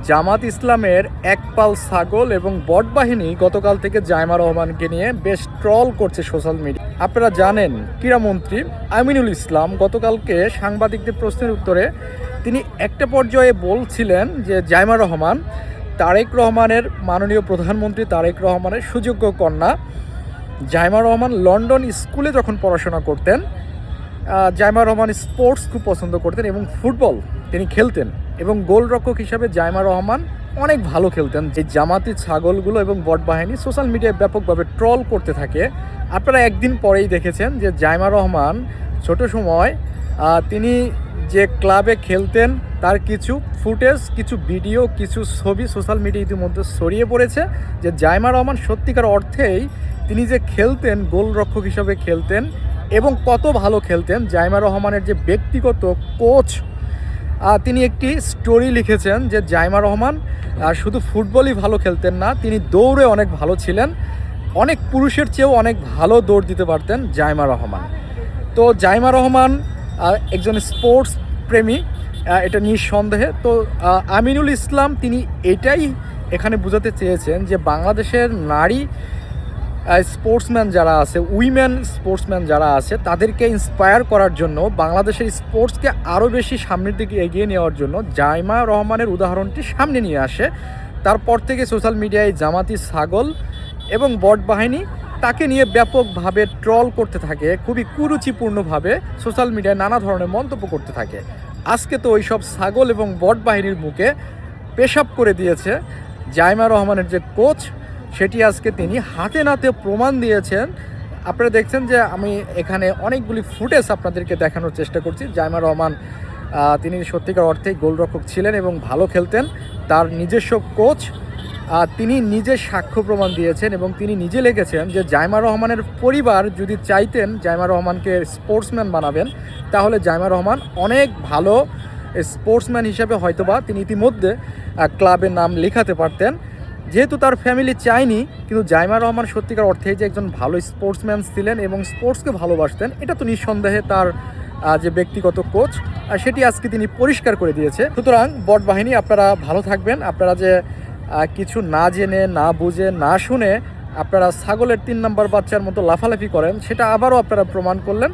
জামাত ইসলামের একপাল ছাগল এবং বট বাহিনী গতকাল থেকে জাইমা রহমানকে নিয়ে বেশ ট্রল করছে সোশ্যাল মিডিয়া। আপনারা জানেন ক্রীড়ামন্ত্রী আমিনুল ইসলাম গতকালকে সাংবাদিকদের প্রশ্নের উত্তরে তিনি একটা পর্যায়ে বলছিলেন যে জাইমা রহমান তারেক রহমানের মাননীয় প্রধানমন্ত্রী তারেক রহমানের সুযোগ্য কন্যা। জাইমা রহমান লন্ডন স্কুলে যখন পড়াশোনা করতেন, জাইমা রহমান স্পোর্টস খুব পছন্দ করতেন এবং ফুটবল তিনি খেলতেন এবং গোলরক্ষক হিসাবে জাইমা রহমান অনেক ভালো খেলতেন। যে জামাতি ছাগলগুলো এবং বট বাহিনী সোশ্যাল মিডিয়ায় ব্যাপকভাবে ট্রল করতে থাকে। আপনারা একদিন পরেই দেখেছেন যে জাইমা রহমান ছোট সময় তিনি যে ক্লাবে খেলতেন তার কিছু ফুটেজ, কিছু ভিডিও, কিছু ছবি সোশ্যাল মিডিয়া ইতিমধ্যে ছড়িয়ে পড়েছে যে জাইমা রহমান সত্যিকার অর্থেই তিনি যে খেলতেন, গোলরক্ষক হিসাবে খেলতেন এবং কত ভালো খেলতেন। জাইমা রহমানের যে ব্যক্তিগত কোচ তিনি একটি স্টোরি লিখেছেন যে জাইমা রহমান শুধু ফুটবলই ভালো খেলতেন না, তিনি দৌড়ে অনেক ভালো ছিলেন, অনেক পুরুষের চেয়েও অনেক ভালো দৌড় দিতে পারতেন জাইমা রহমান। তো জাইমা রহমান একজন স্পোর্টস প্রেমী, এটা নিঃসন্দেহে। তো আমিনুল ইসলাম তিনি এটাই এখানে বোঝাতে চেয়েছেন যে বাংলাদেশের নারী স্পোর্টসম্যান যারা আছে, উইমেন স্পোর্টসম্যান যারা আছে, তাদেরকে ইন্সপায়ার করার জন্য, বাংলাদেশের স্পোর্টসকে আরও বেশি সামনের দিকে এগিয়ে নেওয়ার জন্য জাইমা রহমানের উদাহরণটি সামনে নিয়ে আসে। তারপর থেকে সোশ্যাল মিডিয়ায় জামাতি ছাগল এবং বট বাহিনী তাকে নিয়ে ব্যাপকভাবে ট্রল করতে থাকে, খুবই কুরুচিপূর্ণভাবে সোশ্যাল মিডিয়ায় নানা ধরনের মন্তব্য করতে থাকে। আজকে তো ওই সব ছাগল এবং বট বাহিনীর মুখে পেশাব করে দিয়েছে জাইমা রহমানের যে কোচ, সেটি আজকে তিনি হাতে নাতে প্রমাণ দিয়েছেন। আপনারা দেখছেন যে আমি এখানে অনেকগুলি ফুটেজ আপনাদেরকে দেখানোর চেষ্টা করছি। জাইমা রহমান তিনি সত্যিকার অর্থেই গোলরক্ষক ছিলেন এবং ভালো খেলতেন। তার নিজস্ব কোচ তিনি নিজে সাক্ষ্য প্রমাণ দিয়েছেন এবং তিনি নিজে লিখেছেন যে জাইমা রহমানের পরিবার যদি চাইতেন জাইমা রহমানকে স্পোর্টসম্যান বানাবেন, তাহলে জাইমা রহমান অনেক ভালো স্পোর্টসম্যান হিসেবে হয়তোবা তিনি ইতিমধ্যে ক্লাবের নাম লেখাতে পারতেন। যেহেতু তার ফ্যামিলি চায়নি, কিন্তু জাইমা রহমান সত্যিকার অর্থে যে একজন ভালো স্পোর্টসম্যান ছিলেন এবং স্পোর্টসকে ভালোবাসতেন, এটা তো নিঃসন্দেহে তার যে ব্যক্তিগত কোচ সেটি আজকে তিনি পরিষ্কার করে দিয়েছে। সুতরাং বট বাহিনী আপনারা ভালো থাকবেন। আপনারা যে কিছু না জেনে, না বুঝে, না শুনে আপনারা ছাগলের 3 নম্বর বাচ্চার মতো লাফালাফি করেন, সেটা আবারও আপনারা প্রমাণ করলেন।